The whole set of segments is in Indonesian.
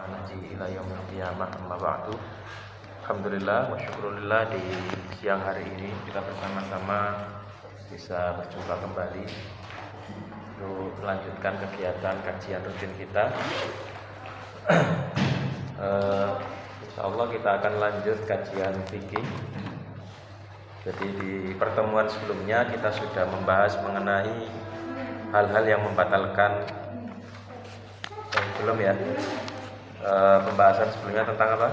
nahji ila yaumil qiyamah amma ba'du. Alhamdulillah wa syukurillah, di siang hari ini kita bersama-sama bisa berjumpa kembali untuk melanjutkan kegiatan kajian rutin kita. Insyaallah kita akan lanjut kajian fikih. Jadi di pertemuan sebelumnya kita sudah membahas mengenai hal-hal yang membatalkan. Belum ya, pembahasan sebelumnya tentang apa?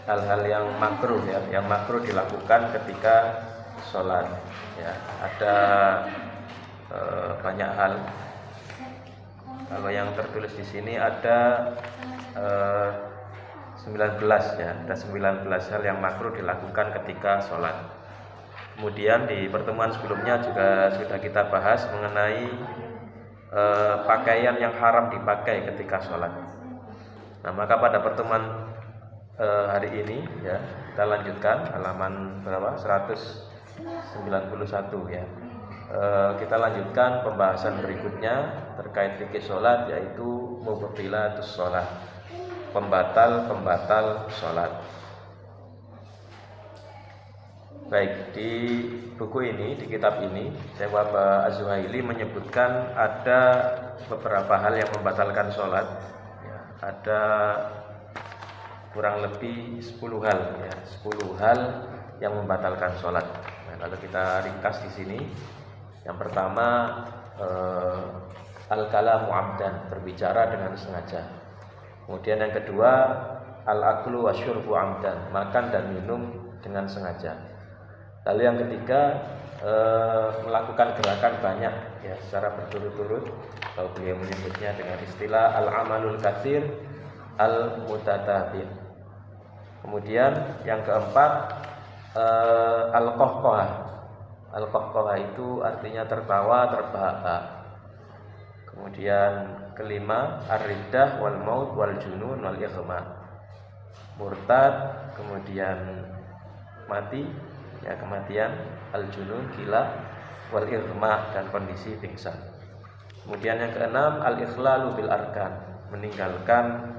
Hal-hal yang makruh ya, yang makruh dilakukan ketika sholat ya. Ada banyak hal. Kalau yang tertulis di sini ada 19 ya, ada 19 hal yang makruh dilakukan ketika sholat. Kemudian di pertemuan sebelumnya juga sudah kita bahas mengenai pakaian yang haram dipakai ketika sholat. Nah, maka pada pertemuan hari ini ya, kita lanjutkan halaman berapa? 191 ya. Kita lanjutkan pembahasan berikutnya terkait fikih sholat, yaitu mubtilatus sholat, pembatal sholat. Baik, di buku ini, di kitab ini, Syekh Wahab Az-Zuhaili menyebutkan ada beberapa hal yang membatalkan sholat ya, ada kurang lebih 10 hal ya, 10 hal yang membatalkan sholat. Nah, kalau kita ringkas di sini, yang pertama al-kalamu amdan, berbicara dengan sengaja. Kemudian yang kedua al-aklu wasyurbu amdan, makan dan minum dengan sengaja. Lalu yang ketiga melakukan gerakan banyak ya, secara berturut-turut, kalau beliau menyebutnya dengan istilah al-amalul katsir al-mutatabi'. Kemudian yang keempat al-qahqahah. Al-qahqahah itu artinya tertawa terbahak-bahak. Kemudian kelima ar-riddah wal maut wal junun wal ighma, murtad, kemudian mati ya, kematian, al-junun, gila, wal irmah, dan kondisi pingsan. Kemudian yang keenam al-ikhlalu bil arkan, meninggalkan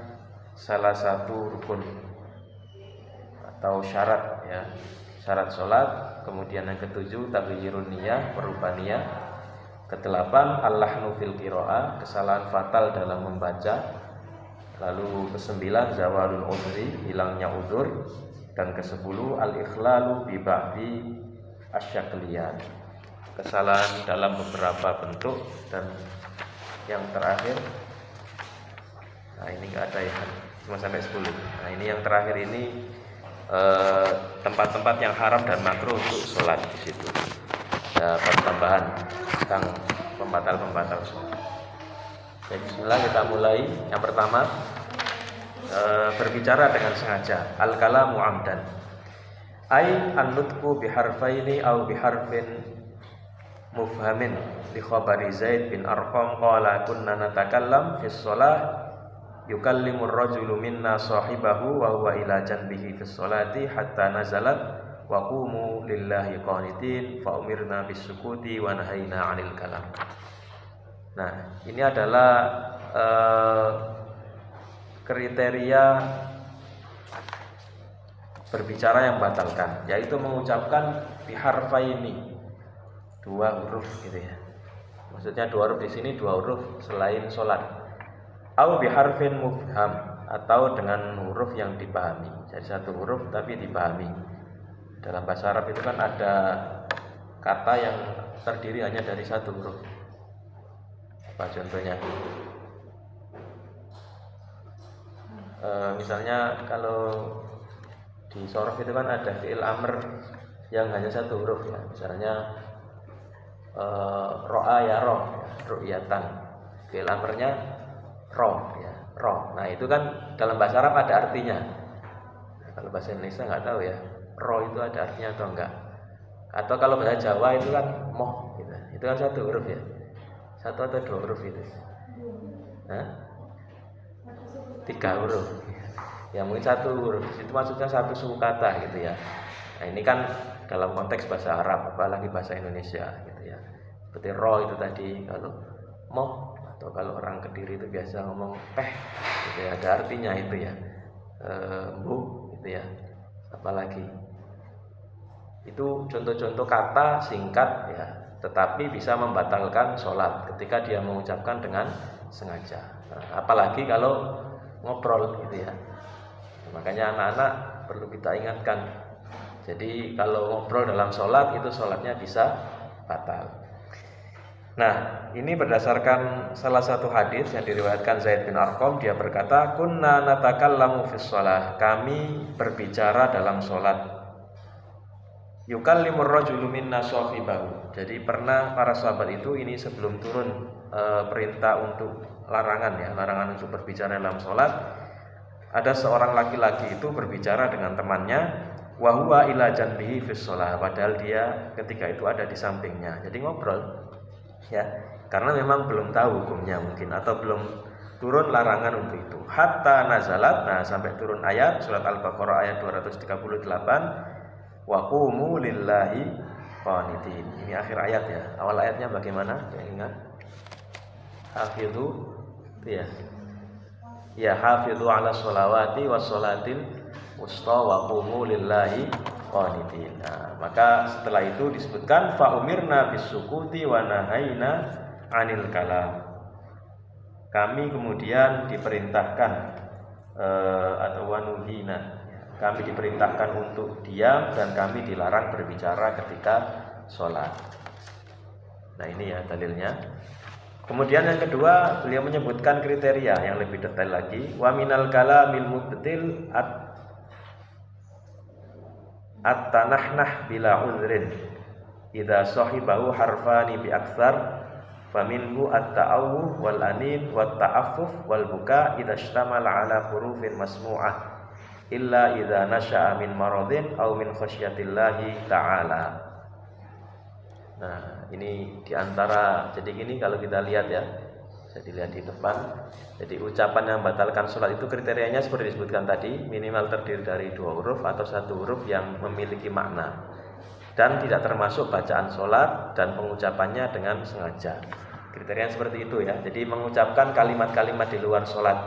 salah satu rukun atau syarat ya, syarat sholat. Kemudian yang ketujuh taghyirun niyah, perubah niyah. Kedelapan al-lahnu fil qiraah, kesalahan fatal dalam membaca. Lalu kesembilan zawalul udhri, hilangnya udzur. Dan ke-10 al-ikhlalu bi ba'di asyakliyat, kesalahan dalam beberapa bentuk. Dan yang terakhir, nah ini enggak ada ya, cuma sampai 10. Nah ini yang terakhir ini tempat-tempat yang haram dan makruh untuk sholat di situ. Ada tambahan tentang pembatal sholat. Jadi bismillah, kita mulai. Yang pertama, berbicara dengan sengaja, al-kalamu amdan, ay an-nutqu biharfaini aw biharfin mufhamin li khabari Zaid bin Arqam qala kunna natakallam fi shalah yukallimu ar-rajulu minna sahibahu wa huwa ila janbihi fi sholati hatta nazalat wa qumu lillahi qanitin fa umirna bis-sukuti wa nahayna 'anil kalam. Nah, ini adalah kriteria berbicara yang batalkan, yaitu mengucapkan biharfaini, 2 huruf gitu ya. Maksudnya 2 huruf di sini, 2 huruf selain sholat. Au biharfin mufham, atau dengan huruf yang dipahami. Jadi 1 huruf tapi dipahami. Dalam bahasa Arab itu kan ada kata yang terdiri hanya dari 1 huruf. Apa contohnya? Misalnya kalau di sorof itu kan ada fi'il amr yang hanya 1 huruf ya. Misalnya ro'a ya roh, ru'yatan, fi'il amrnya roh ya, roh. Nah itu kan dalam bahasa Arab ada artinya. Nah, kalau bahasa Indonesia nggak tahu ya, roh itu ada artinya atau enggak. Atau kalau bahasa Jawa itu kan moh gitu. Itu kan 1 huruf ya, 1 atau 2 huruf itu. Nah, 3 huruf ya, mungkin 1 huruf itu maksudnya 1 suku kata gitu ya. Nah ini kan dalam konteks bahasa Arab, apalagi bahasa Indonesia gitu ya. Seperti roh itu tadi, kalau moh atau kalau orang Kediri itu biasa ngomong gitu ya, ada artinya itu ya, bu gitu ya. Apalagi itu contoh-contoh kata singkat ya, tetapi bisa membatalkan sholat ketika dia mengucapkan dengan sengaja. Nah, apalagi kalau ngobrol gitu ya. Makanya anak-anak perlu kita ingatkan. Jadi kalau ngobrol dalam sholat itu sholatnya bisa batal. Nah, ini berdasarkan salah satu hadis yang diriwayatkan Zaid bin Arqam. Dia berkata, kunna natakallamu fis shalah, kami berbicara dalam sholat. Yukallimur rajulu minna sahibahu. Jadi pernah para sahabat itu, ini sebelum turun perintah untuk larangan untuk berbicara dalam sholat, ada seorang laki-laki itu berbicara dengan temannya, wa huwa ila janbihi fis shalah, padahal dia ketika itu ada di sampingnya. Jadi ngobrol ya, karena memang belum tahu hukumnya mungkin, atau belum turun larangan untuk itu. Hatta nazalat, nah sampai turun ayat surat Al-Baqarah ayat 238, wa qumu lillahi qanitin. Ini akhir ayat ya. Awal ayatnya bagaimana? Yang ingat? Hafidhu ya. Ya hafidhu ala sholawati was sholatil wusta wa qumu lillahi qanitin. Nah, maka setelah itu disebutkan fa umirna bisukuti wa nahaina 'anil kalam. Kami kemudian diperintahkan atau wanuhina, kami diperintahkan untuk diam dan kami dilarang berbicara ketika sholat. Nah, ini ya dalilnya. Kemudian yang kedua, beliau menyebutkan kriteria yang lebih detail lagi. Wa minal kalamil mubtil at-tanahnah bila udhrin idza sahibahu harfani bi aktsar faminhu at-ta'awuh wal anin wat ta'affuf wal buka idza ishtamala ala hurufin masmu'ah illa idza nasha'a min maradin aw min khasyatillahi ta'ala. Nah, ini diantara, jadi gini kalau kita lihat ya, jadi lihat di depan. Jadi ucapan yang membatalkan sholat itu kriterianya seperti disebutkan tadi, minimal terdiri dari 2 huruf atau 1 huruf yang memiliki makna, dan tidak termasuk bacaan sholat dan pengucapannya dengan sengaja. Kriteria seperti itu ya. Jadi mengucapkan kalimat-kalimat di luar sholat,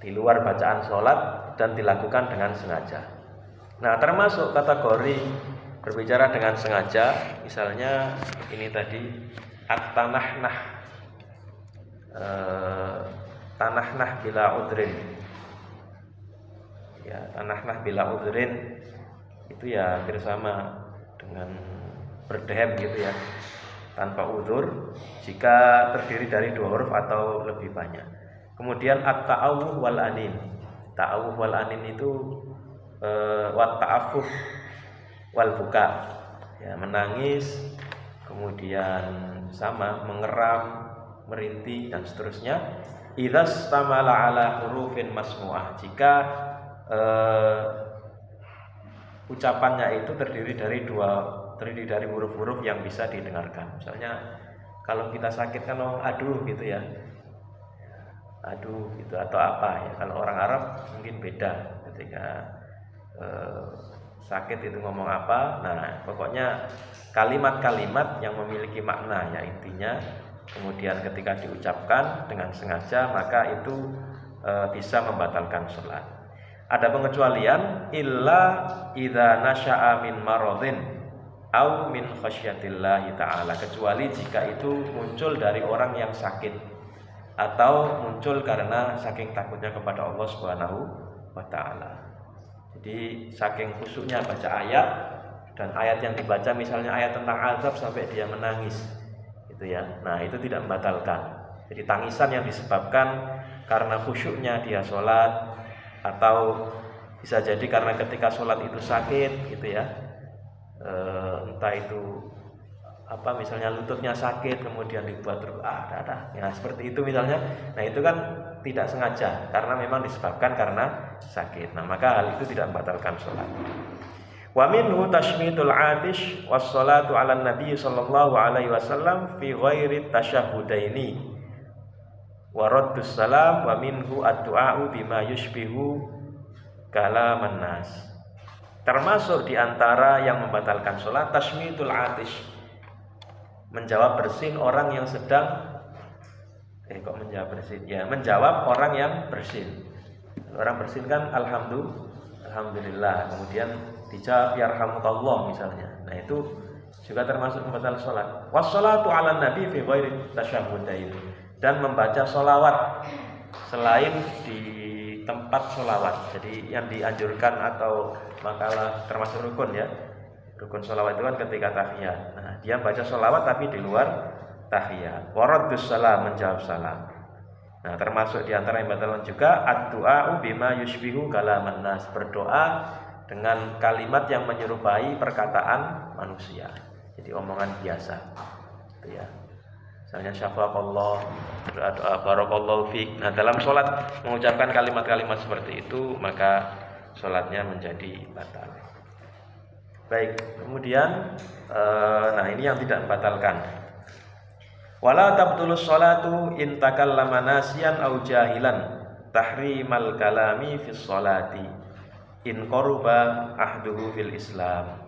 di luar bacaan sholat, dan dilakukan dengan sengaja. Nah, termasuk kategori berbicara dengan sengaja, misalnya ini tadi at-tanahnah, tanahnah bila udrin ya, tanahnah bila udrin itu ya hampir sama dengan berdehem gitu ya, tanpa uzur jika terdiri dari 2 huruf atau lebih banyak. Kemudian at-ta'awuh wal anin, ta'awuh wal anin itu wat ta'affuf wal buka ya, menangis, kemudian sama mengeram, merintih, dan seterusnya. Idzas tamala ala hurufin masmu'ah, jika ucapannya itu terdiri dari huruf-huruf yang bisa didengarkan. Misalnya kalau kita sakit kan aduh gitu ya, aduh gitu, atau apa ya. Kalau orang Arab mungkin beda ketika sakit itu ngomong apa. Nah, pokoknya kalimat-kalimat yang memiliki makna ya intinya. Kemudian ketika diucapkan dengan sengaja, maka itu bisa membatalkan sholat. Ada pengecualian, illa idza nasha'a min maradhin au min khasyatillahi ta'ala, kecuali jika itu muncul dari orang yang sakit atau muncul karena saking takutnya kepada Allah Subhanahu wa ta'ala. Jadi saking khusyuknya baca ayat, dan ayat yang dibaca misalnya ayat tentang azab sampai dia menangis gitu ya. Nah, itu tidak membatalkan. Jadi tangisan yang disebabkan karena khusyuknya dia sholat, atau bisa jadi karena ketika sholat itu sakit gitu ya, entah itu apa, misalnya lututnya sakit kemudian dibuat ya seperti itu misalnya. Nah, itu kan tidak sengaja karena memang disebabkan karena sakit. Nah, maka hal itu tidak membatalkan sholat. Wa minhu tashmitul atish was salatu ala nabi sallallahu alaihi wasallam fi ghairi tasyahhudaini wa raddus salam, wa minhu ad-du'a'u bima yushbihu kalaman nas. Termasuk diantara yang membatalkan sholat tashmitul atish, menjawab bersin orang yang sedang Kok menjawab bersin? Ya, menjawab orang yang bersin. Orang bersin kan alhamdulillah. Kemudian dijawab yarhamukallah misalnya. Nah, itu juga termasuk membatal sholat. Wassalatu ala nabi fi ghairi tasyahhudain. Dan membaca sholawat selain di tempat sholawat. Jadi yang dianjurkan atau makalah termasuk rukun ya. Rukun sholawat itu kan ketika tahiyat. Nah, dia baca sholawat tapi di luar tahiyat. Waraddus salam, menjawab salam. Nah, termasuk di antara yang batal juga ad-du'a bima yushbihu kalaman nas, berdoa dengan kalimat yang menyerupai perkataan manusia. Jadi omongan biasa. Itu ya. Misalnya syafaqallah, doa barakallahu fiik. Nah, dalam sholat mengucapkan kalimat-kalimat seperti itu, maka sholatnya menjadi batal. Baik, kemudian nah ini yang tidak membatalkan. Wala tabtulus sholatu in takallama nasiyan au jahilan tahrimal kalami fis sholati in qaruba ahduhu fil Islam.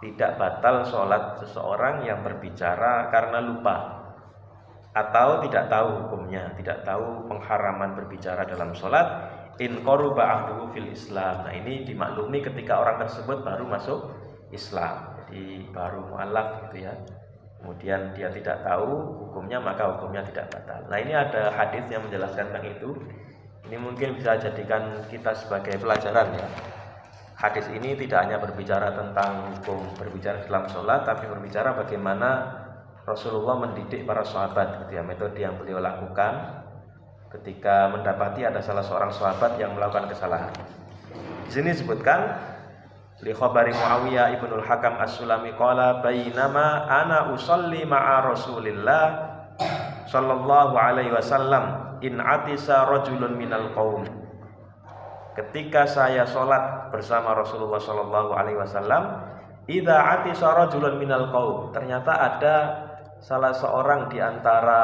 Tidak batal sholat seseorang yang berbicara karena lupa atau tidak tahu hukumnya, tidak tahu pengharaman berbicara dalam sholat in qaruba ahduhu fil Islam. Nah, ini dimaklumi ketika orang tersebut baru masuk Islam, jadi baru mu'alaf gitu ya. Kemudian dia tidak tahu hukumnya, maka hukumnya tidak batal. Nah, ini ada hadis yang menjelaskan tentang itu. Ini mungkin bisa jadikan kita sebagai pelajaran ya. Hadis ini tidak hanya berbicara tentang hukum berbicara dalam sholat, tapi berbicara bagaimana Rasulullah mendidik para sahabat gitu ya, metode yang beliau lakukan ketika mendapati ada salah seorang sahabat yang melakukan kesalahan. Di sini disebutkan li khabari Muawiyah ibnul Hakam as-Sulami qala bainama ana usolli ma'a Rasulillah sallallahu alaihi wasallam in atisa rajulun minal qaum. Ketika saya sholat bersama Rasulullah sallallahu alaihi wasallam, idza atisa rajulun minal qaum, ternyata ada salah seorang di antara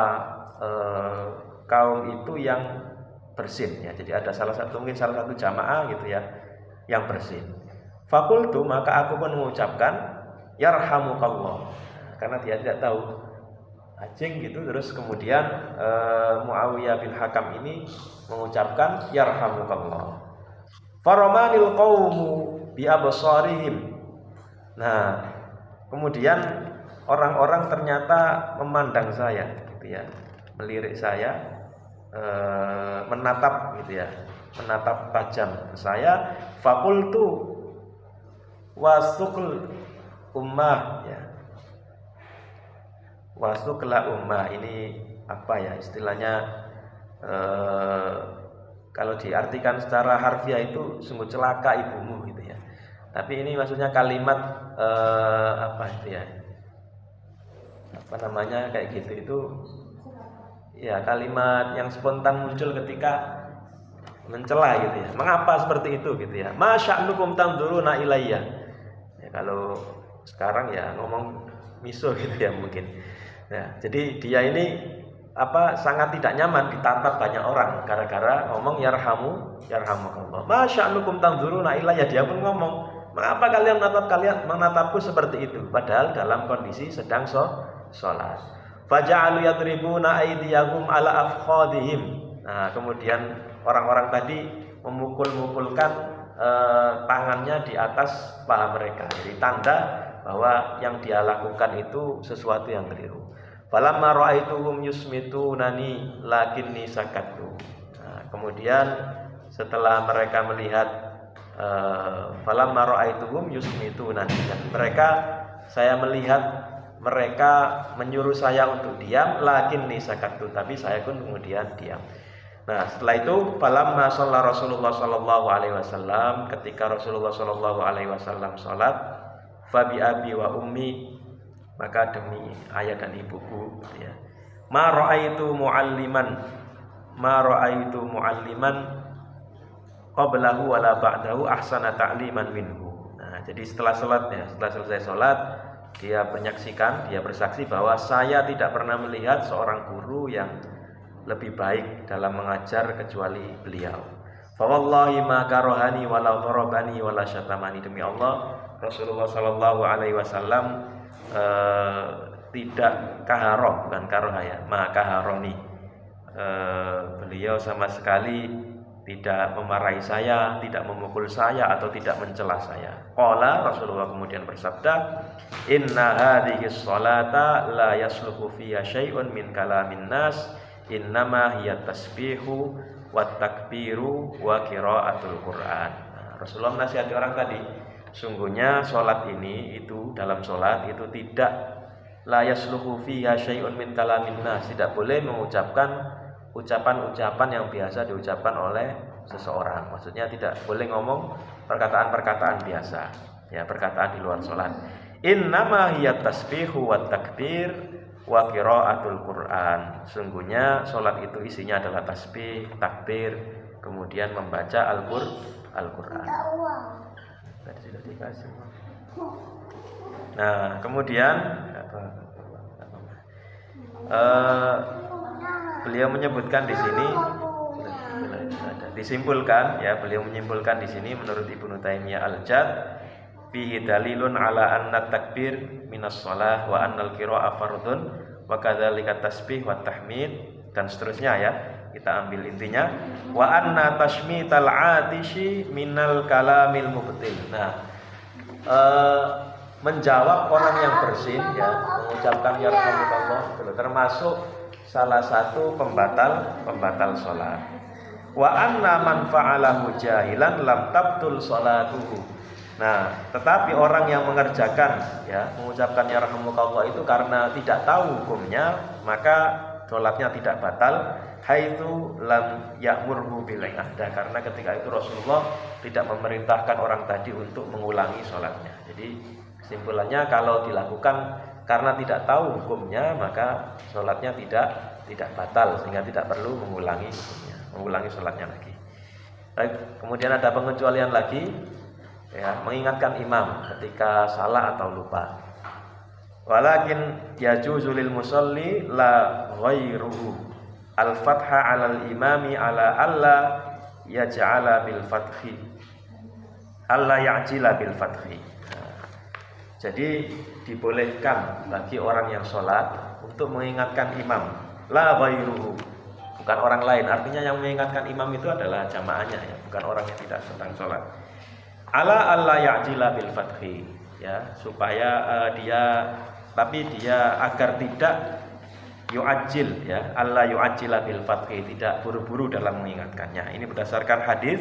kaum itu yang bersin ya. Jadi ada salah satu jamaah gitu ya yang bersin. Fakultu, maka aku pun mengucapkan yarhamukallah, karena dia tidak tahu acing gitu. Terus kemudian Muawiyah bin Hakam ini mengucapkan yarhamukallah. Faramanil qaumu bi absarihim. Nah, kemudian orang-orang ternyata memandang saya gitu ya, melirik saya, menatap gitu ya, menatap tajam saya. Fakultu wasukul ummah ya, wasukla ummah ini apa ya istilahnya, kalau diartikan secara harfiah itu sungguh celaka ibumu gitu ya. Tapi ini maksudnya kalimat apa itu ya, apa namanya kayak gitu, itu ya kalimat yang spontan muncul ketika mencela gitu ya. Mengapa seperti itu gitu ya? Masya'nukum tanzuruna ilayya. Ya, kalau sekarang ya ngomong miso gitu ya mungkin. Nah, jadi dia ini sangat tidak nyaman ditatap banyak orang gara-gara ngomong yarhamukallah. Masya'nukum tanzuruna ilayya, dia pun ngomong, mengapa kalian menatapku seperti itu, padahal dalam kondisi sedang sholat. Faja'alu yadribuna aydiyahum ala afkhadihim. Nah, kemudian orang-orang tadi memukul-mukulkan tangannya di atas paha mereka, jadi tanda bahwa yang dia lakukan itu sesuatu yang keliru. Falamma ra'aituhum yusmitunani lakinni sakattu. Nah, kemudian setelah mereka melihat falamma ra'aituhum yusmitunani, saya melihat mereka menyuruh saya untuk diam, lakinni sakattu, tapi saya pun kemudian diam. Nah, setelah itu falamma shalla Rasulullah sallallahu alaihi wasallam, ketika Rasulullah sallallahu alaihi wasallam salat, fa bi abi wa ummi, maka demi ayah dan ibuku ya. Ma ra'aitu mualliman qablahu wala ba'dahu ahsana ta'liman minhu. Nah, jadi setelah selesai salat, dia bersaksi bahwa saya tidak pernah melihat seorang guru yang lebih baik dalam mengajar kecuali beliau. Fa wallahi ma karahani wala darabani wala syatamani. Demi Allah, Rasulullah sallallahu alaihi wasallam tidak kaharoh, bukan karoh ya, ma kaharoni. beliau sama sekali tidak memarahi saya, tidak memukul saya atau tidak mencela saya. Qala, Rasulullah kemudian bersabda, inna hadhihi sholata la yasluhu fiha syai'un min kalamin nas, innama hiya tasbihu wat takbiru wa qiraatul Qur'an. Rasulullah menasihati orang tadi, sungguhnya sholat ini itu dalam sholat itu tidak la yasluhu fiha syai'un min kalamin nas, tidak boleh mengucapkan ucapan-ucapan yang biasa diucapkan oleh seseorang. Maksudnya tidak boleh ngomong perkataan-perkataan biasa, ya, perkataan di luar sholat. Innama hiya tasbihu wa takbir wa qiraatul Qur'an. Sungguhnya sholat itu isinya adalah tasbih, takbir, kemudian membaca Al-Qur'an. Tadi sudah dikasih. Nah, kemudian beliau menyebutkan di sini, disimpulkan, ya, beliau menyimpulkan di sini menurut Ibnu Taimiyah Al-Jad, fihi dalilun ala anna takbir minas shalah wa annal qira'a fardun wa kadzalika tasbih wa tahmid dan seterusnya, ya. Kita ambil intinya, wa anna tashmital atishi minal kalamil mubtil. Nah, menjawab orang yang bersin, ya, mengucapkan yarhamukallah termasuk salah satu pembatal sholat. Wa anna man fa'alahu jahilan lam tabtul sholatuhu. Nah, tetapi orang yang mengerjakan, ya, mengucapkan yarhamukallah itu karena tidak tahu hukumnya, maka sholatnya tidak batal. Haitsu lam ya'murhu bil i'adah, karena ketika itu Rasulullah tidak memerintahkan orang tadi untuk mengulangi sholatnya. Jadi kesimpulannya, kalau dilakukan karena tidak tahu hukumnya, maka sholatnya tidak batal, sehingga tidak perlu mengulangi hukumnya, mengulangi sholatnya lagi. Baik, kemudian ada pengecualian lagi, ya, mengingatkan imam ketika salah atau lupa. Walakin yajuzu lil musalli la ghairuhu al-fatha 'alal imami 'ala alla yaj'ala bil fathi, alla ya'jila bil fathi. Jadi dibolehkan bagi orang yang sholat untuk mengingatkan imam, la ghairuhu, bukan orang lain. Artinya yang mengingatkan imam itu adalah jamaahnya, ya, bukan orang yang tidak sedang sholat. Ala alla ya'jila bil fathi, ya, supaya dia agar tidak yu'ajil, ya, alla yu'ajila bil fathi, tidak buru-buru dalam mengingatkannya. Ini berdasarkan hadis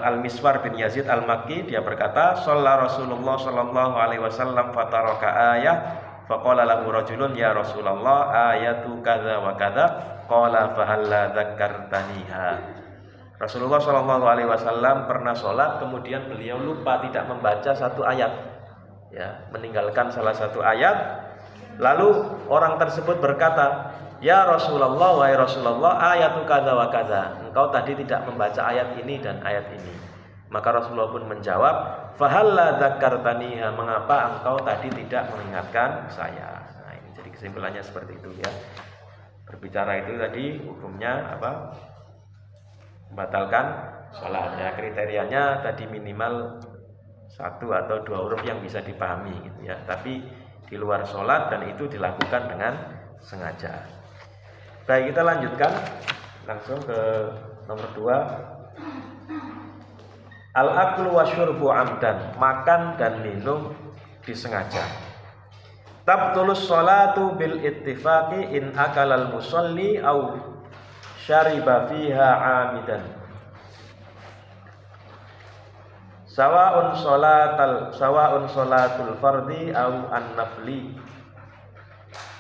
Al-Miswar bin Yazid Al-Makki, dia berkata, shalla Rasulullah sallallahu alaihi wasallam fataraka ayah faqala lahu rajulun ya Rasulullah ayatu kadza wa kadza qala fa halla dzakkartaniha. Rasulullah sallallahu alaihi wasallam pernah sholat, kemudian beliau lupa tidak membaca satu ayat, ya, meninggalkan salah satu ayat. Lalu orang tersebut berkata, ya Rasulullah, wahai Rasulullah, ayatu kadza wa kadza, engkau tadi tidak membaca ayat ini dan ayat ini. Maka Rasulullah pun menjawab, fahalla dzakartaniha, mengapa engkau tadi tidak mengingatkan saya. Nah, ini jadi kesimpulannya seperti itu, ya. Berbicara itu tadi hukumnya apa? Membatalkan sholat, ya. Kriterianya tadi minimal 1 atau 2 huruf yang bisa dipahami, gitu, ya. Tapi di luar sholat dan itu dilakukan dengan sengaja. Baik, kita lanjutkan langsung ke nomor 2. Al-aklu wasyurbu amdan, makan dan minum disengaja. Tabtulus sholatu bil ittifaqi in akalal musalli au syariba fiha amidan. Sawa'un sholatul fardi au an-nafli.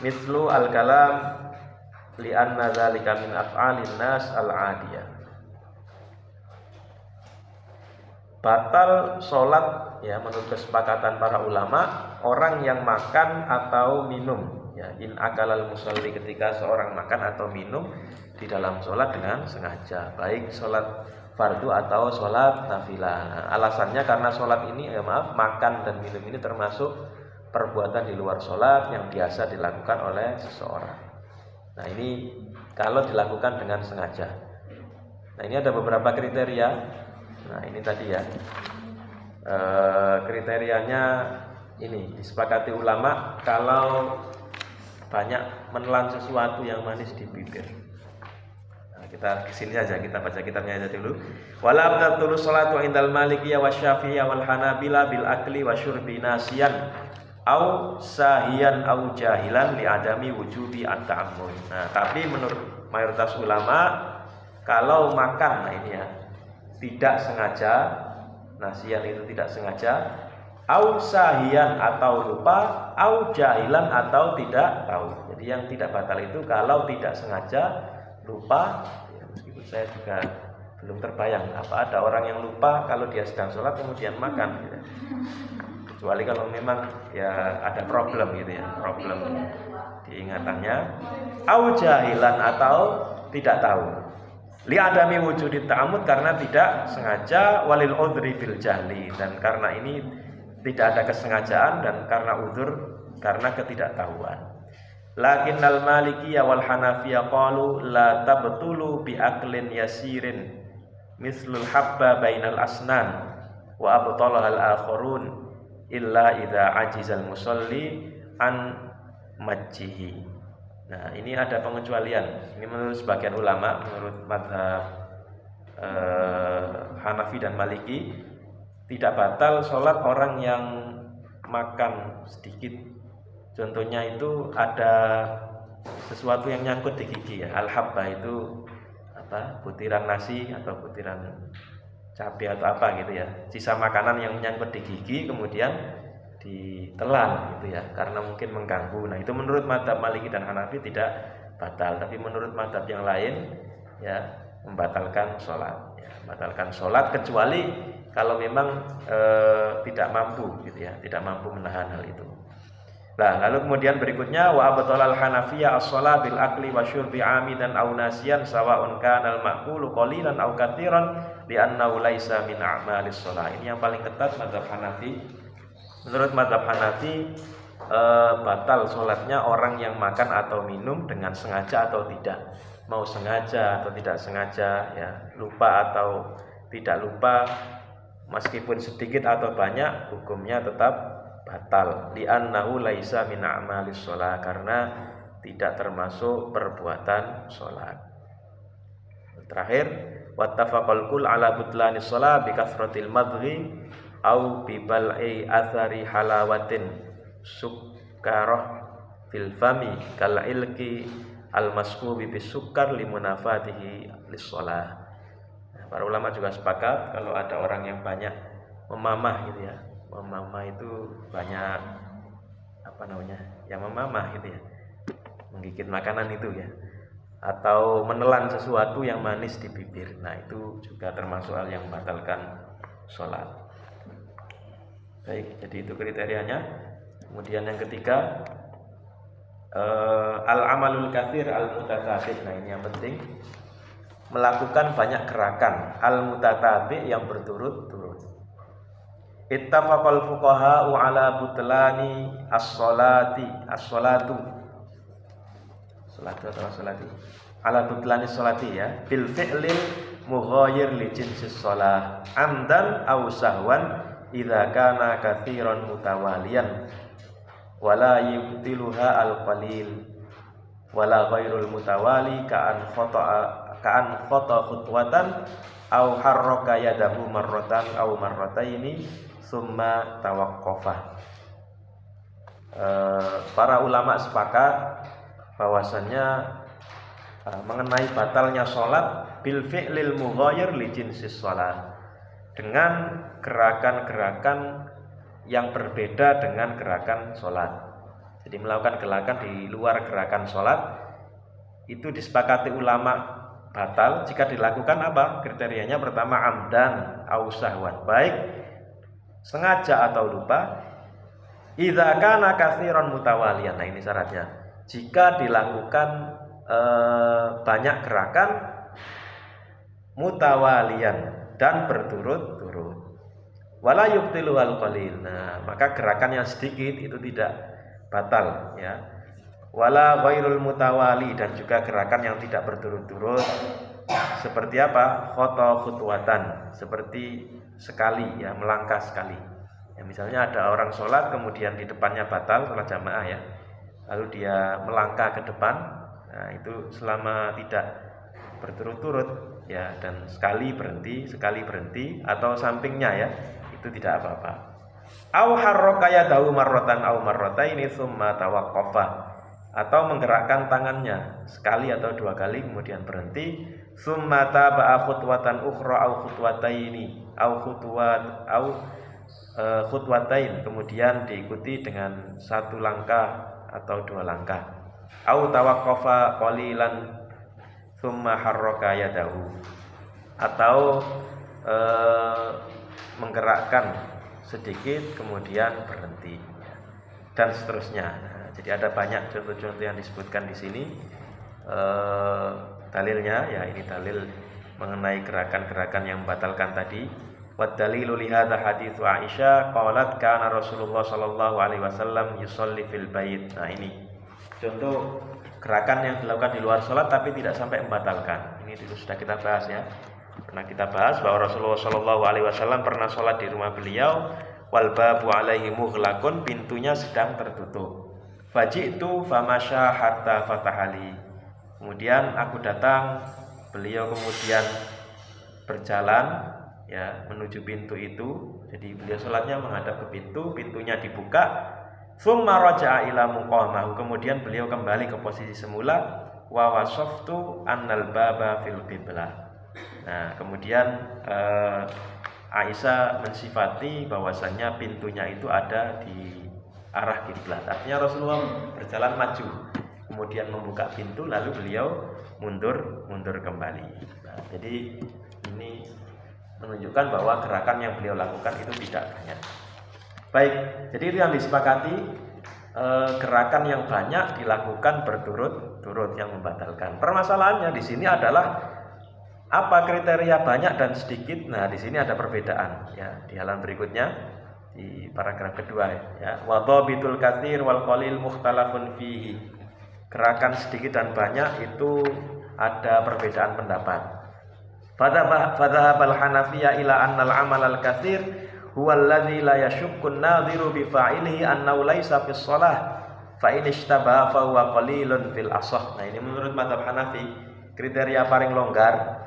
Mithlu al-kalam li'anna dzalika min af'alin nas al-'adiyah. Batal sholat, ya, menurut kesepakatan para ulama, orang yang makan atau minum, ya, in akalal musalli, ketika seorang makan atau minum di dalam sholat dengan sengaja, baik sholat fardu atau sholat nafilah. Nah, alasannya karena sholat ini, makan dan minum ini termasuk perbuatan di luar sholat yang biasa dilakukan oleh seseorang. Nah, ini kalau dilakukan dengan sengaja. Nah, ini ada beberapa kriteria. Nah, ini tadi, ya, kriterianya ini disepakati ulama. Kalau banyak menelan sesuatu yang manis di bibir. Nah, kita kesini aja, kita baca kitabnya aja dulu. Wala abdatulu salatu indal malikiyah wa syafi'iyah wal hanabila bil akli wa syurbi nasiyan au sahiyan au jahilan li adami wujubi at-ta'ammul. Nah, tapi menurut mayoritas ulama kalau makan, nah ini ya, tidak sengaja, nasiyan itu tidak sengaja, au sahiyan atau lupa, au jahilan atau tidak tahu. Jadi yang tidak batal itu kalau tidak sengaja, lupa, ya meskipun saya juga belum terbayang apa ada orang yang lupa kalau dia sedang sholat kemudian makan gitu. Kecuali kalau memang ya ada problem gitu ya, problem diingatannya, au jahilan atau tidak tahu. Li adami wujudit ta'amud karena tidak sengaja, walil udhri bil jahli, dan karena ini tidak ada kesengajaan dan karena uzur karena ketidaktahuan. Lakinnal malikiyah wal hanafiyah qalu la tabtulu bi aklin yasirin mislul habba bainal asnan wa abtalaha al akharun illa idza ajizal musalli an majjihi. Nah, ini ada pengecualian. Ini menurut sebagian ulama, menurut mazhab Hanafi dan Maliki, tidak batal sholat orang yang makan sedikit. Contohnya itu ada sesuatu yang nyangkut di gigi ya. Al-habba itu apa? Butiran nasi atau butiran cabai atau apa gitu ya. Sisa makanan yang menyangkut di gigi kemudian ditelan gitu ya, karena mungkin mengganggu. Nah, itu menurut mazhab Maliki dan Hanafi tidak batal, tapi menurut mazhab yang lain ya membatalkan sholat ya, membatalkan sholat kecuali kalau memang tidak mampu gitu ya, tidak mampu menahan hal itu. Nah, lalu kemudian berikutnya wa abtalal hanafiyah as-shalah bil akli wa syurbi amidan aw nasiyan sawa'un kana al-ma'kulu qalilan aw katsiran li'annahu laisa min a'malis shalah. Ini yang paling ketat mazhab Hanafi. Menurut mazhab Hanafi batal sholatnya orang yang makan atau minum dengan sengaja atau tidak. Mau sengaja atau tidak sengaja ya, lupa atau tidak lupa, meskipun sedikit atau banyak hukumnya tetap batal. Li'annahu laisa min a'malis shalah, karena tidak termasuk perbuatan sholat. Terakhir, wattafaqal kul ala butlanis shalah bi kasratil madghi au bibal'i athari halawatin sukkarah fil fami kal ilki al maskubi bis sukkar limunafatihi lis shalah. Nah, para ulama juga sepakat kalau ada orang yang banyak memamah gitu ya. Memamah itu banyak apa namanya? Ya memamah gitu ya. Menggigit makanan itu ya. Atau menelan sesuatu yang manis di bibir. Nah, itu juga termasuk hal yang membatalkan sholat. Baik, jadi itu kriterianya. Kemudian yang ketiga, al-amalul katsir al-mutatabi'. Nah, ini yang penting, melakukan banyak gerakan al-mutatabi' yang berturut-turut. Ittafaqal fuqaha'u ala butlani as-salatu ala butlani sholati ya bil fi'lil mughayir li jinsis shalah amdan aw sahwan idza kana katsiran mutawaliyan wala yubtiluha al-qalil wala ghairul mutawali ka'an khata khutwatan aw harraka yadahu marratan aw marrataini summa tawaqqafa. Para ulama sepakat bahwasannya mengenai batalnya sholat bil fi'lil mughayir li jinsis shalah, dengan gerakan-gerakan yang berbeda dengan gerakan sholat. Jadi melakukan gerakan di luar gerakan sholat itu disepakati ulama batal jika dilakukan apa? Kriterianya pertama amdan au sahwan, baik sengaja atau lupa. Idza kana katsiran mutawaliyan. Nah, ini syaratnya. Jika dilakukan banyak gerakan mutawaliyan dan berturut-turut. Wala yubtilu al-qalil. Nah, maka gerakan yang sedikit itu tidak batal ya. Wala ghairul mutawali, dan juga gerakan yang tidak berturut-turut. Seperti apa? Khata khutwatan, seperti sekali ya, melangkah sekali. Ya, misalnya ada orang sholat kemudian di depannya batal sholat jamaah ya. lalu dia melangkah ke depan, nah itu selama tidak berturut-turut ya, dan sekali berhenti atau sampingnya ya, itu tidak apa-apa. Au harraka yadahu marratan au marrataini tsumma tawaqqafa, atau menggerakkan tangannya sekali atau dua kali kemudian berhenti, tsumma taba'a khutwatan ukhra au khutwataini au khutwatain, kemudian diikuti dengan satu langkah atau dua langkah, au tawaqqafa qalilan tsumma harraka yadahu, atau menggerakkan sedikit kemudian berhenti, dan seterusnya. Nah, jadi ada banyak contoh-contoh yang disebutkan di sini dalilnya ya. Ini dalil mengenai gerakan-gerakan yang membatalkan tadi. Wa dalilu li hadza hadits Aisyah qalat kana Rasulullah sallallahu alaihi wasallam yusolli fil bait. Nah, ini contoh gerakan yang dilakukan di luar salat tapi tidak sampai membatalkan. Ini dulu sudah kita bahas ya. Pernah kita bahas bahwa Rasulullah sallallahu alaihi wasallam pernah salat di rumah beliau, wal babu alaihi mughlaqun, pintunya sedang tertutup. Faji'tu famasya hatta fatahali. Kemudian aku datang, beliau kemudian berjalan ya menuju pintu itu. Jadi beliau salatnya menghadap ke pintu, pintunya dibuka. Tsumma raja'a ila muqamahu, kemudian beliau kembali ke posisi semula. Wa wasaftu annal baba fil qiblah. Nah, kemudian Aisyah mensifati bahwasannya pintunya itu ada di arah kiblat. Artinya Rasulullah berjalan maju, kemudian membuka pintu, lalu beliau mundur kembali. Nah, jadi ini menunjukkan bahwa gerakan yang beliau lakukan itu tidak banyak. Baik, jadi itu yang disepakati, gerakan yang banyak dilakukan berturut-turut yang membatalkan. Permasalahannya di sini adalah apa kriteria banyak dan sedikit. Nah, di sini ada perbedaan ya di halaman berikutnya di paragraf kedua ya. Wa dhabitul katsir wal qalil mukhtalafun fihi. Gerakan sedikit dan banyak itu ada perbedaan pendapat. Fadhhabal Hanafiyah ila annal amal al katsir huwa alladzi la yashukku an-nadhiru bi fa'ilihi annahu laisa fis shalah fa in ishtabaha fa huwa qalilun fil ashah. Nah, ini menurut mazhab Hanafi kriteria paling longgar.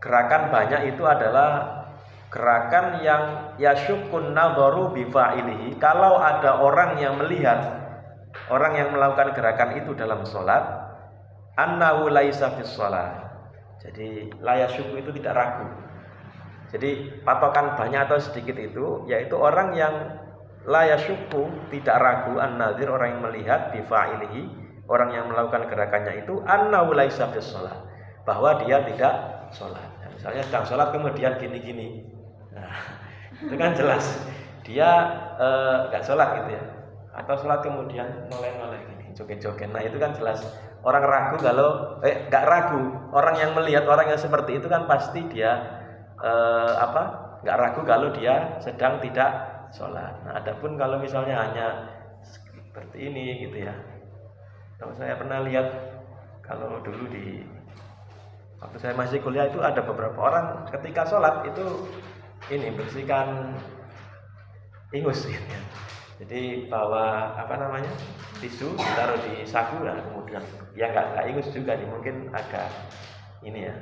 Gerakan banyak itu adalah gerakan yang yasyukun nadharu bi fa'ilihi. Kalau ada orang yang melihat, orang yang melakukan gerakan itu dalam sholat, annahu laisa fis shalah. Jadi la yasyuku itu tidak ragu. Jadi patokan banyak atau sedikit itu yaitu orang yang la yasyuku, tidak ragu, an-nadhir, orang yang melihat, bi fa'ilihi, orang yang melakukan gerakannya itu annahu laisa fis shalah, bahwa dia tidak sholat. Nah, misalnya sedang sholat kemudian gini-gini, nah, itu kan jelas dia nggak sholat gitu ya. Atau sholat kemudian noleh-noleh gini, joget-joget. Nah, itu kan jelas orang ragu. Kalau nggak ragu, orang yang melihat orang yang seperti itu kan pasti dia nggak ragu kalau dia sedang tidak sholat. Nah, adapun kalau misalnya hanya seperti ini gitu ya. Kalau saya pernah lihat, kalau dulu waktu saya masih kuliah itu ada beberapa orang ketika sholat itu ini bersihkan ingus gitu ya. Jadi bawa tisu, ditaruh di saku, nah kemudian ya nggak ingus juga nih, mungkin ada ini ya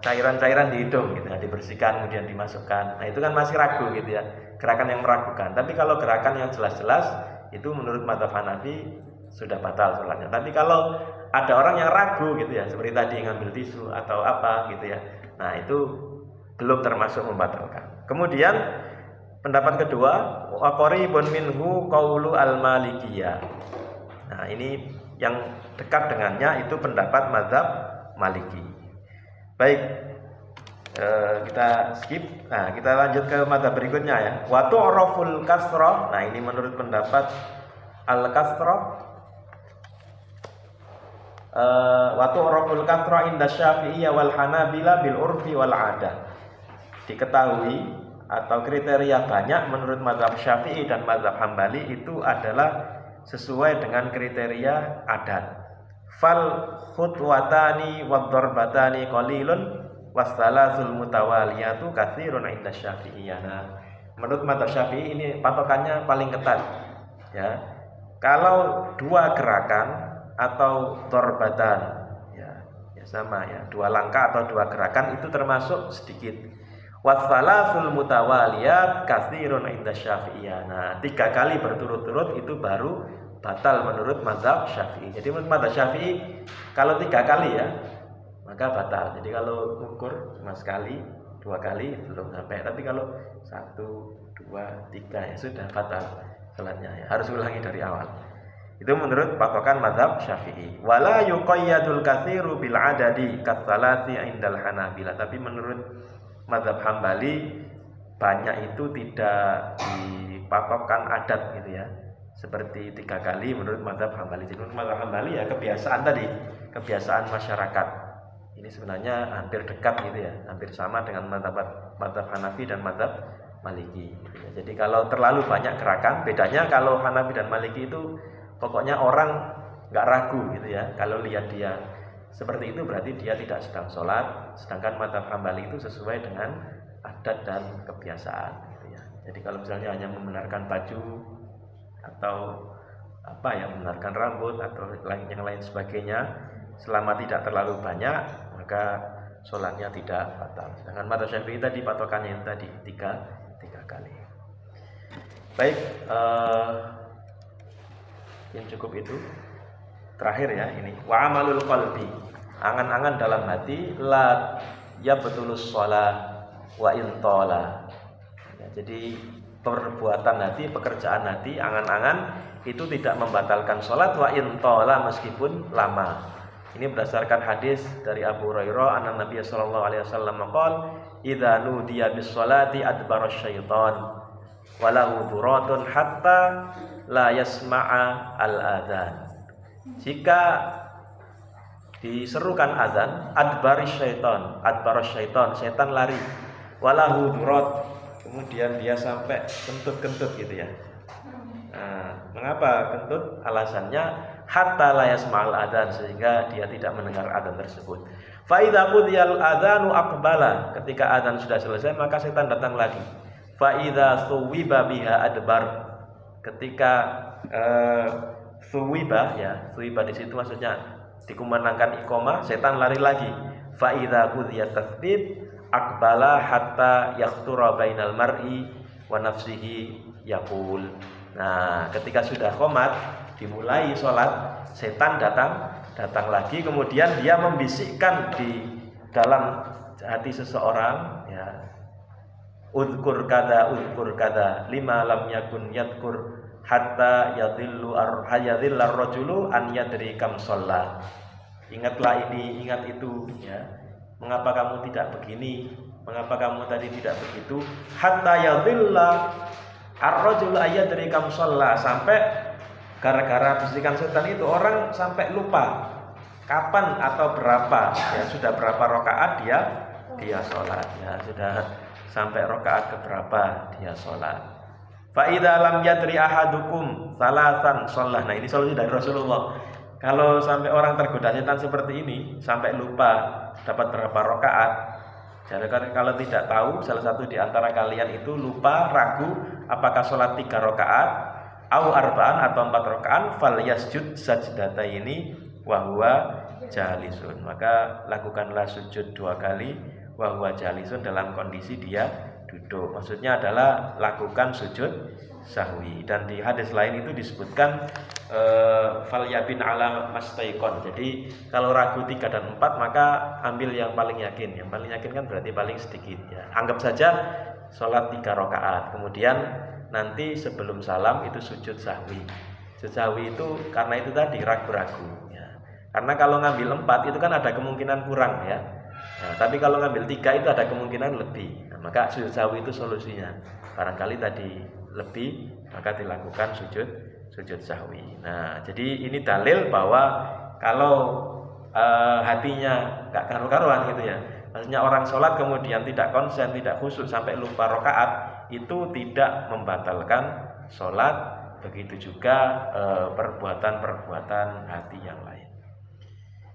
cairan-cairan di hidung gitu ya, dibersihkan kemudian dimasukkan. Nah, itu kan masih ragu gitu ya, gerakan yang meragukan. Tapi kalau gerakan yang jelas-jelas itu menurut mazhab Hanafi sudah batal sholatnya. Tapi kalau ada orang yang ragu gitu ya, seperti tadi ngambil tisu atau apa gitu ya, nah itu belum termasuk membatalkan. Kemudian pendapat kedua, wa qaribun minhu qaulu al-malikiyah. Nah, ini yang dekat dengannya itu pendapat mazhab Maliki. Baik, kita skip. Nah, kita lanjut ke mazhab berikutnya ya. Wa tu'raful kasrah. Nah, ini menurut pendapat al-kasrah. Wa tu'raful kasrah inda Syafi'iyah wal Hanabila bil urfi wal 'adah. Diketahui atau kriteria banyak menurut mazhab Syafi'i dan mazhab Hambali itu adalah sesuai dengan kriteria adat. Fal khutwatani wad darbatani qalilun wasalasul mutawaliyatu katsirun 'inda Syafi'iyana. Menurut mazhab Syafi'i ini patokannya paling ketat ya. Kalau dua gerakan atau torbatan, ya sama ya, dua langkah atau dua gerakan itu termasuk sedikit. Wassalasul mutawaliyat katsirun inda Syafi'iyah. Nah, 3 kali berturut-turut itu baru batal menurut mazhab Syafi'i. Jadi menurut mazhab Syafi'i kalau 3 kali ya maka batal. Jadi kalau ukur cuma sekali, 2 kali belum sampai. Tapi kalau 1, 2, 3 ya sudah batal salatnya ya. Harus ulangi dari awal. Itu menurut patokan mazhab Syafi'i. Wala yuqayyadul katsiru bil adadi katsalati indal Hanabilah. Tapi menurut mazhab Hambali banyak itu tidak dipatokkan adat gitu ya. Seperti 3 kali menurut mazhab Hambali. Jadi menurut mazhab Hambali ya kebiasaan tadi, kebiasaan masyarakat. Ini sebenarnya hampir dekat gitu ya, hampir sama dengan mazhab Hanafi dan mazhab Maliki gitu ya. Jadi kalau terlalu banyak gerakan, bedanya kalau Hanafi dan Maliki itu pokoknya orang nggak ragu gitu ya. Kalau lihat dia seperti itu berarti dia tidak sedang sholat. Sedangkan mazhab Hambali itu sesuai dengan adat dan kebiasaan gitu ya. Jadi kalau misalnya hanya membenarkan baju atau apa ya, membenarkan rambut atau yang lain sebagainya, selama tidak terlalu banyak maka sholatnya tidak batal. Sedangkan mazhab Syafi'i tadi patokannya yang tadi tiga kali. Baik, yang cukup itu. Terakhir ya ini. Wa amalul qalbi. Angan-angan dalam hati la yabtulus shalah wa intala. Ya, jadi perbuatan hati, pekerjaan hati, angan-angan itu tidak membatalkan sholat wa intala meskipun lama. Ini berdasarkan hadis dari Abu Hurairah anna Nabi sallallahu alaihi wasallam qala idza nudiya bis sholati adbara syaitan wa lahu duratun hatta la yasma'a al adzan. Jika diserukan azan, adbaris syaitan, setan lari. Walahu durat, kemudian dia sampai kentut-kentut gitu ya. Nah, mengapa kentut? Alasannya hatta la yasma'al adzan, sehingga dia tidak mendengar adzan tersebut. Fa idza qudiyal adzanu aqbala, ketika adzan sudah selesai maka setan datang lagi. Fa idza suwiba biha adbar, ketika suwiba ya, suwiba di situ maksudnya dikumandangkan iqamah, setan lari lagi. Fa idza qudiyat tasbih aqbala hatta yaqtura bainal mar'i wa nafsihi yaqul. Nah, ketika sudah qomat dimulai sholat, setan datang lagi, kemudian dia membisikkan di dalam hati seseorang ya, uzkur kada lima lam yakun yadkur hatta yadhillar rajulu an yadri kam shalla. Ingatlah ini, ingat itu ya. Mengapa kamu tidak begini? Mengapa kamu tadi tidak begitu? Hatta yadhilla ar-rajulu ayadri kam shalla, sampai gara-gara bisikan setan itu orang sampai lupa kapan atau berapa ya, sudah berapa rakaat dia sholat ya, sudah sampai rakaat keberapa dia sholat. Fa idza lam yadri ahadukum salasan shallah. Nah, ini solusi dari Rasulullah. Kalau sampai orang tergoda setan seperti ini, sampai lupa dapat berapa rakaat. Jadi kalau tidak tahu, salah satu di antara kalian itu lupa, ragu apakah sholat 3 rakaat au arba'an atau 4 rakaat, fal yasjud sajdataini wa huwa jalisun. Maka lakukanlah sujud 2 kali wa huwa jalisun, dalam kondisi dia duduk. Maksudnya adalah lakukan sujud sahwi. Dan di hadis lain itu disebutkan fal yabin ala mastaikon. Jadi kalau ragu 3 dan 4 maka ambil yang paling yakin. Yang paling yakin kan berarti paling sedikit ya. Anggap saja sholat 3 rakaat. Kemudian nanti sebelum salam itu sujud sahwi. Sujud sahwi itu karena itu tadi ragu-ragu ya. Karena kalau ngambil 4 itu kan ada kemungkinan kurang ya. Nah, tapi kalau ngambil 3 itu ada kemungkinan lebih. Nah, maka sujud sahwi itu solusinya. Barangkali tadi lebih, maka dilakukan sujud sahwi. Nah, jadi ini dalil bahwa kalau hatinya nggak karu-karuan gitu ya, maksudnya orang sholat kemudian tidak konsen, tidak khusyuk sampai lupa rakaat, itu tidak membatalkan sholat. Begitu juga perbuatan-perbuatan hati yang lain.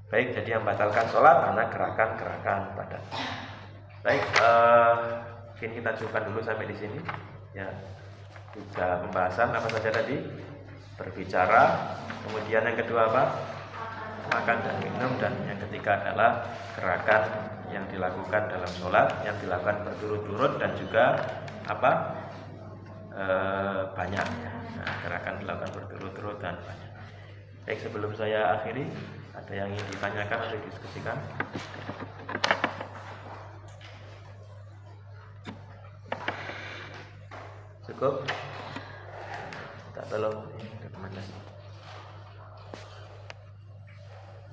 Baik, jadi yang membatalkan sholat karena gerakan-gerakan badan. Baik, mungkin kita cukupkan dulu sampai di sini. Ya, 3 pembahasan apa saja tadi? berbicara. Kemudian yang kedua apa? Makan dan minum. Dan yang ketiga adalah gerakan yang dilakukan dalam sholat, yang dilakukan berturut-turut dan juga apa? Banyak. Nah, gerakan dilakukan berturut-turut dan banyak. Baik, sebelum saya akhiri, ada yang ingin ditanyakan atau didiskusikan? Cukup? Tak tolong rekomendasi.